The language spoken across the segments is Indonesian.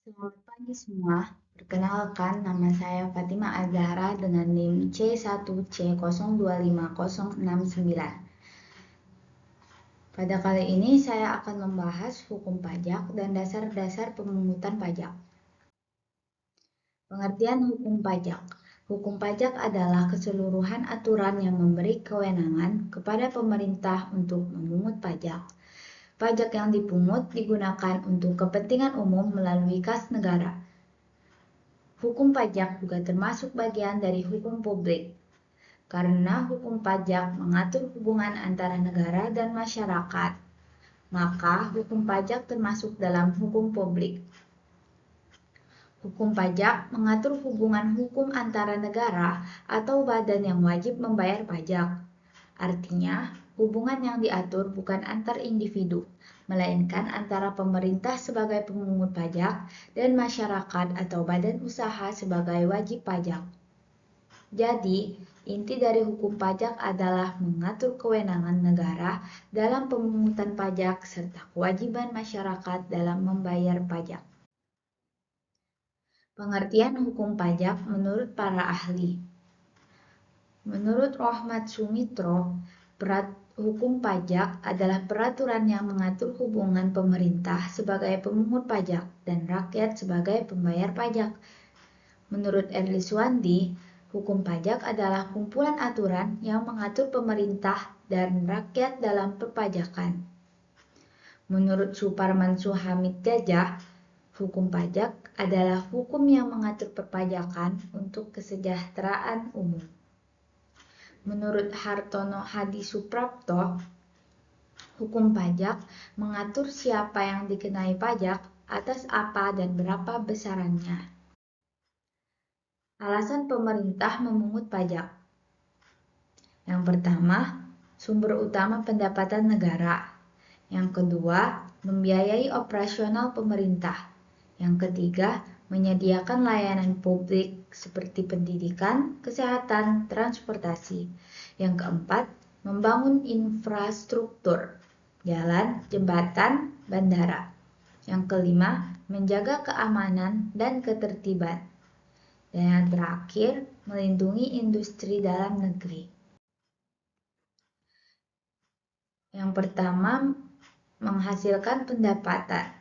Selamat pagi semua. Perkenalkan, nama saya Fatima Azahra dengan NIM C1C025069. Pada kali ini saya akan membahas hukum pajak dan dasar-dasar pemungutan pajak. Pengertian hukum pajak. Hukum pajak adalah keseluruhan aturan yang memberi kewenangan kepada pemerintah untuk memungut pajak. Pajak yang dipungut digunakan untuk kepentingan umum melalui kas negara. Hukum pajak juga termasuk bagian dari hukum publik, karena hukum pajak mengatur hubungan antara negara dan masyarakat, maka hukum pajak termasuk dalam hukum publik. Hukum pajak mengatur hubungan hukum antara negara atau badan yang wajib membayar pajak. Artinya, hubungan yang diatur bukan antar individu, melainkan antara pemerintah sebagai pemungut pajak dan masyarakat atau badan usaha sebagai wajib pajak. Jadi, inti dari hukum pajak adalah mengatur kewenangan negara dalam pemungutan pajak serta kewajiban masyarakat dalam membayar pajak. Pengertian hukum pajak menurut para ahli. Menurut Rohmat Sumitro, hukum pajak adalah peraturan yang mengatur hubungan pemerintah sebagai pemungut pajak dan rakyat sebagai pembayar pajak. Menurut Erli Suwandi, hukum pajak adalah kumpulan aturan yang mengatur pemerintah dan rakyat dalam perpajakan. Menurut Suparman Suhamid Gajah, hukum pajak adalah hukum yang mengatur perpajakan untuk kesejahteraan umum. Menurut Hartono Hadi Suprapto, hukum pajak mengatur siapa yang dikenai pajak, atas apa dan berapa besarannya. Alasan pemerintah memungut pajak. Yang pertama, sumber utama pendapatan negara. Yang kedua, membiayai operasional pemerintah. Yang ketiga, menyediakan layanan publik seperti pendidikan, kesehatan, transportasi. Yang keempat, membangun infrastruktur, jalan, jembatan, bandara. Yang kelima, menjaga keamanan dan ketertiban. Dan yang terakhir, melindungi industri dalam negeri. Yang pertama, menghasilkan pendapatan.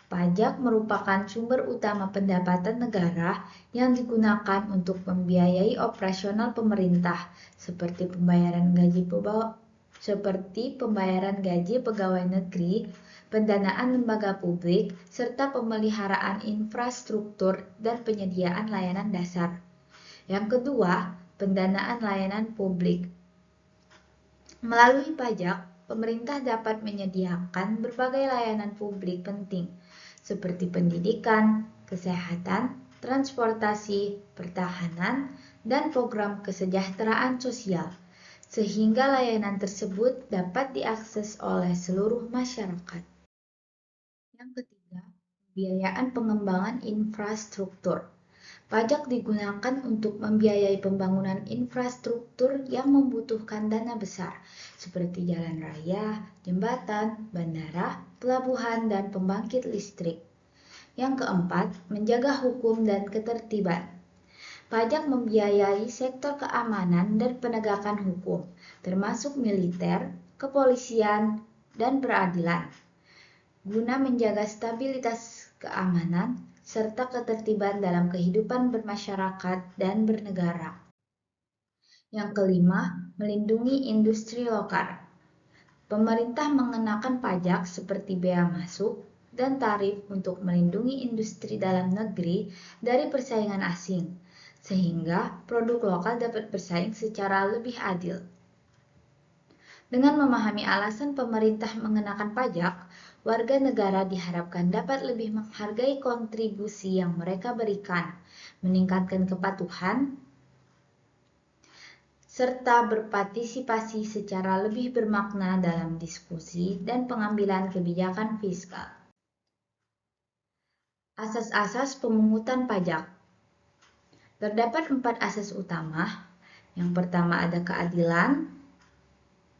Pajak merupakan sumber utama pendapatan negara yang digunakan untuk membiayai operasional pemerintah seperti pembayaran gaji pegawai negeri, pendanaan lembaga publik, serta pemeliharaan infrastruktur dan penyediaan layanan dasar. Yang kedua, pendanaan layanan publik. Melalui pajak, pemerintah dapat menyediakan berbagai layanan publik penting, seperti pendidikan, kesehatan, transportasi, pertahanan, dan program kesejahteraan sosial, sehingga layanan tersebut dapat diakses oleh seluruh masyarakat. Yang ketiga, pembiayaan pengembangan infrastruktur. Pajak digunakan untuk membiayai pembangunan infrastruktur yang membutuhkan dana besar, seperti jalan raya, jembatan, bandara, pelabuhan, dan pembangkit listrik. Yang keempat, menjaga hukum dan ketertiban. Pajak membiayai sektor keamanan dan penegakan hukum, termasuk militer, kepolisian, dan peradilan, guna menjaga stabilitas keamanan serta ketertiban dalam kehidupan bermasyarakat dan bernegara. Yang kelima, melindungi industri lokal. Pemerintah mengenakan pajak seperti bea masuk dan tarif untuk melindungi industri dalam negeri dari persaingan asing, sehingga produk lokal dapat bersaing secara lebih adil. Dengan memahami alasan pemerintah mengenakan pajak, warga negara diharapkan dapat lebih menghargai kontribusi yang mereka berikan, meningkatkan kepatuhan, serta berpartisipasi secara lebih bermakna dalam diskusi dan pengambilan kebijakan fiskal. Asas-asas pemungutan pajak. Terdapat 4 asas utama. Yang pertama ada keadilan,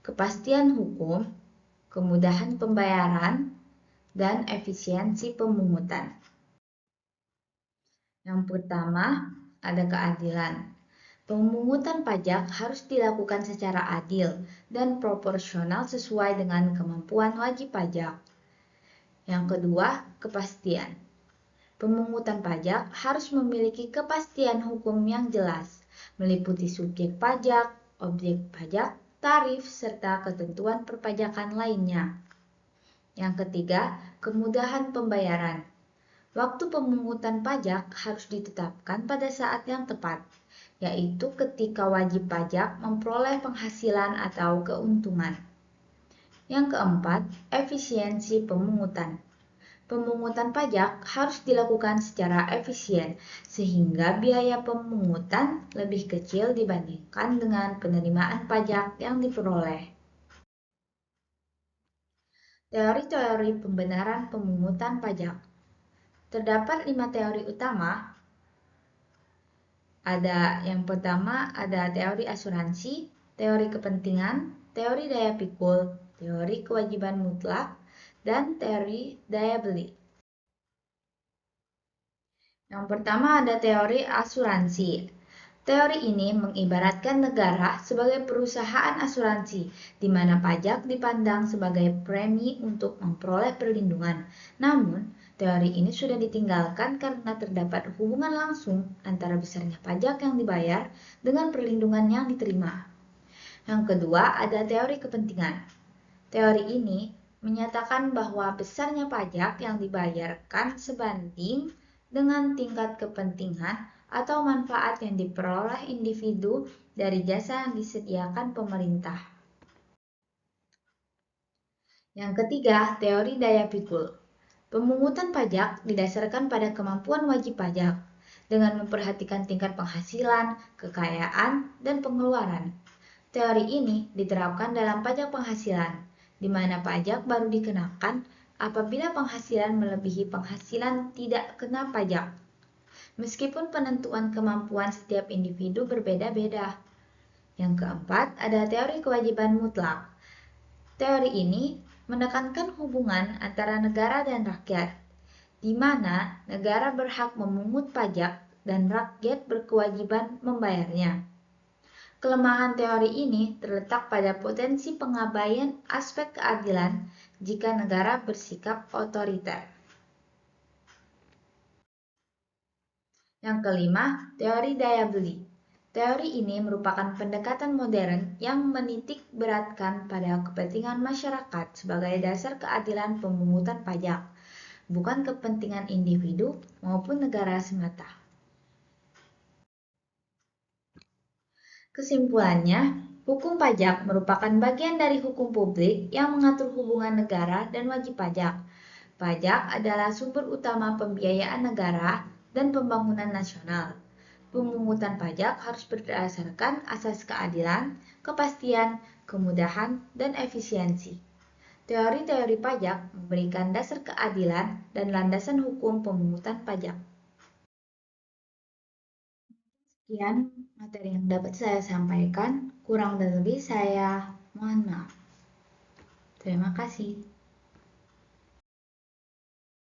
kepastian hukum, kemudahan pembayaran, dan efisiensi pemungutan. Yang pertama, ada keadilan. Pemungutan pajak harus dilakukan secara adil dan proporsional sesuai dengan kemampuan wajib pajak. Yang kedua, kepastian. Pemungutan pajak harus memiliki kepastian hukum yang jelas, meliputi subjek pajak, objek pajak, tarif, serta ketentuan perpajakan lainnya. Yang ketiga, kemudahan pembayaran. Waktu pemungutan pajak harus ditetapkan pada saat yang tepat, yaitu ketika wajib pajak memperoleh penghasilan atau keuntungan. Yang keempat, efisiensi pemungutan. Pemungutan pajak harus dilakukan secara efisien, sehingga biaya pemungutan lebih kecil dibandingkan dengan penerimaan pajak yang diperoleh. Teori-teori pembenaran pemungutan pajak. Terdapat 5 teori utama. Yang pertama ada teori asuransi, teori kepentingan, teori daya pikul, teori kewajiban mutlak, dan teori daya beli. Yang pertama ada teori asuransi. Teori ini mengibaratkan negara sebagai perusahaan asuransi, di mana pajak dipandang sebagai premi untuk memperoleh perlindungan. Namun, teori ini sudah ditinggalkan karena terdapat hubungan langsung antara besarnya pajak yang dibayar dengan perlindungan yang diterima. Yang kedua, ada teori kepentingan. Teori ini menyatakan bahwa besarnya pajak yang dibayarkan sebanding dengan tingkat kepentingan atau manfaat yang diperoleh individu dari jasa yang disediakan pemerintah. Yang ketiga, teori daya pikul. Pemungutan pajak didasarkan pada kemampuan wajib pajak dengan memperhatikan tingkat penghasilan, kekayaan, dan pengeluaran. Teori ini diterapkan dalam pajak penghasilan, di mana pajak baru dikenakan apabila penghasilan melebihi penghasilan tidak kena pajak. Meskipun penentuan kemampuan setiap individu berbeda-beda. Yang keempat, ada teori kewajiban mutlak. Teori ini menekankan hubungan antara negara dan rakyat, di mana negara berhak memungut pajak dan rakyat berkewajiban membayarnya. Kelemahan teori ini terletak pada potensi pengabaian aspek keadilan jika negara bersikap otoriter. Yang kelima, teori daya beli. Teori ini merupakan pendekatan modern yang menitik beratkan pada kepentingan masyarakat sebagai dasar keadilan pemungutan pajak, bukan kepentingan individu maupun negara semata. Kesimpulannya, hukum pajak merupakan bagian dari hukum publik yang mengatur hubungan negara dan wajib pajak. Pajak adalah sumber utama pembiayaan negara dan pembangunan nasional. Pemungutan pajak harus berdasarkan asas keadilan, kepastian, kemudahan, dan efisiensi. Teori-teori pajak memberikan dasar keadilan dan landasan hukum pemungutan pajak. Sekian materi yang dapat saya sampaikan, kurang dan lebih saya mohon maaf. Terima kasih.